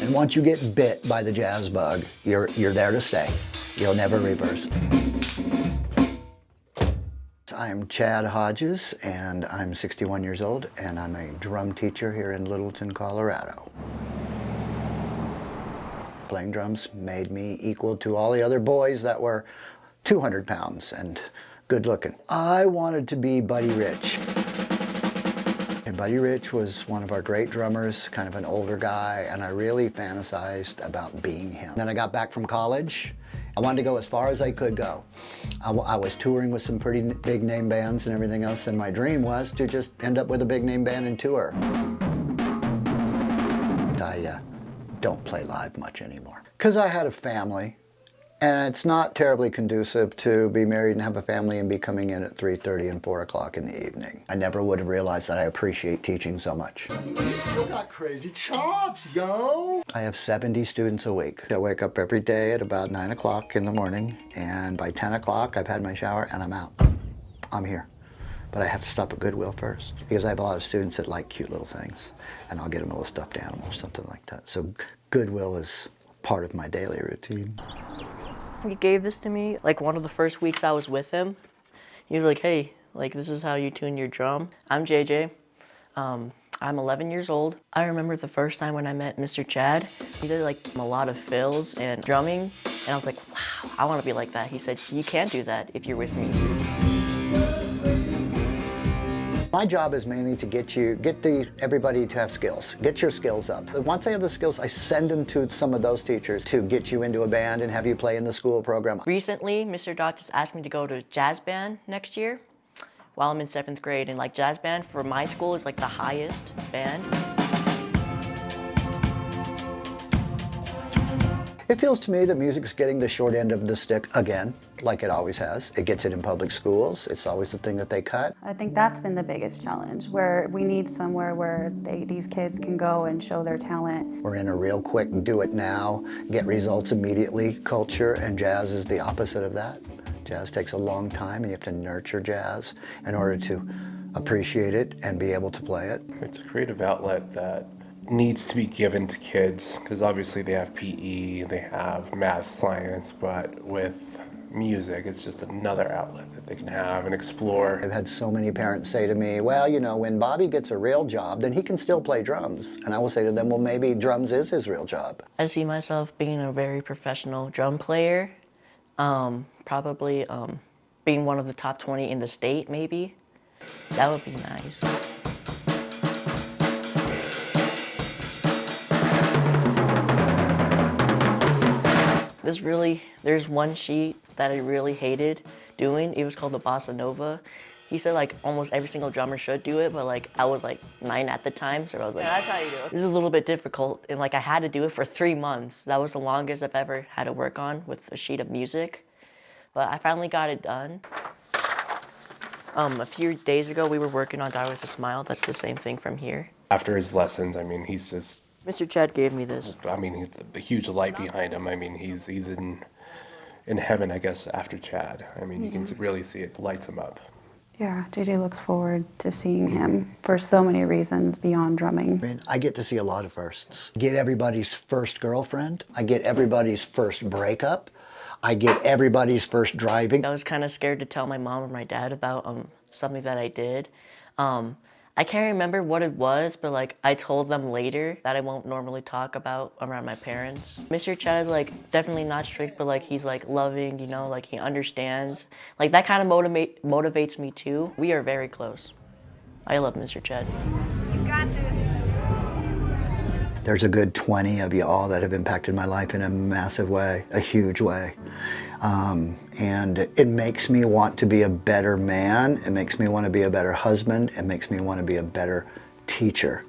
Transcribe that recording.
And once you get bit by the jazz bug, you're there to stay. You'll never reverse. I'm Chad Hodges, and I'm 61 years old, and I'm a drum teacher here in Littleton, Colorado. Playing drums made me equal to all the other boys that were 200 pounds and good looking. I wanted to be Buddy Rich. And Buddy Rich was one of our great drummers, kind of an older guy, and I really fantasized about being him. Then I got back from college. I wanted to go as far as I could go. I was touring with some pretty big name bands and everything else, and my dream was to just end up with a big name band and tour. I don't play live much anymore because I had a family, and it's not terribly conducive to be married and have a family and be coming in at 3:30 and 4 o'clock in the evening. I never would have realized that I appreciate teaching so much. You still got crazy chops, yo! I have 70 students a week. I wake up every day at about 9 o'clock in the morning, and by 10 o'clock I've had my shower and I'm out. I'm here. But I have to stop at Goodwill first because I have a lot of students that like cute little things, and I'll get them a little stuffed animal or something like that. So Goodwill is part of my daily routine. He gave this to me, like one of the first weeks I was with him. He was like, hey, like this is how you tune your drum. I'm JJ. I'm 11 years old. I remember the first time when I met Mr. Chad. He did like a lot of fills and drumming, and I was like, wow, I want to be like that. He said, you can't do that if you're with me. My job is mainly to get everybody to have skills, get your skills up. Once they have the skills, I send them to some of those teachers to get you into a band and have you play in the school program. Recently, Mr. Dot just asked me to go to jazz band next year while I'm in 7th grade. And like jazz band for my school is like the highest band. It feels to me that music's getting the short end of the stick again, like it always has. It gets it in public schools. It's always the thing that they cut. I think that's been the biggest challenge, where we need somewhere where these kids can go and show their talent. We're in a real quick do it now, get results immediately culture, and jazz is the opposite of that. Jazz takes a long time, and you have to nurture jazz in order to appreciate it and be able to play it. It's a creative outlet that needs to be given to kids, because obviously they have PE, they have math, science, but with music, it's just another outlet that they can have and explore. I've had so many parents say to me, well, you know, when Bobby gets a real job, then he can still play drums. And I will say to them, well, maybe drums is his real job. I see myself being a very professional drum player, probably being one of the top 20 in the state, maybe. That would be nice. There's one sheet that I really hated doing. It was called the Bossa Nova. He said like almost every single drummer should do it, but like I was like 9 at the time, so I was like, yeah, that's how you do it. This is a little bit difficult, and like I had to do it for 3 months. That was the longest I've ever had to work on with a sheet of music, but I finally got it done. A few days ago, we were working on Die With A Smile. That's the same thing from here. After his lessons, I mean, he's just, Mr. Chad gave me this. I mean, he's a huge light behind him. I mean, he's in heaven, I guess, after Chad. I mean, you can really see it lights him up. Yeah, JJ looks forward to seeing him for so many reasons beyond drumming. I mean, I get to see a lot of firsts. I get everybody's first girlfriend. I get everybody's first breakup. I get everybody's first driving. I was kind of scared to tell my mom or my dad about something that I did. I can't remember what it was, but like I told them later that I won't normally talk about around my parents. Mr. Chad is like definitely not strict, but like he's like loving, you know, like he understands. Like that kind of motivates me too. We are very close. I love Mr. Chad. You got this. There's a good 20 of you all that have impacted my life in a massive way, a huge way. And it makes me want to be a better man. It makes me want to be a better husband. It makes me want to be a better teacher.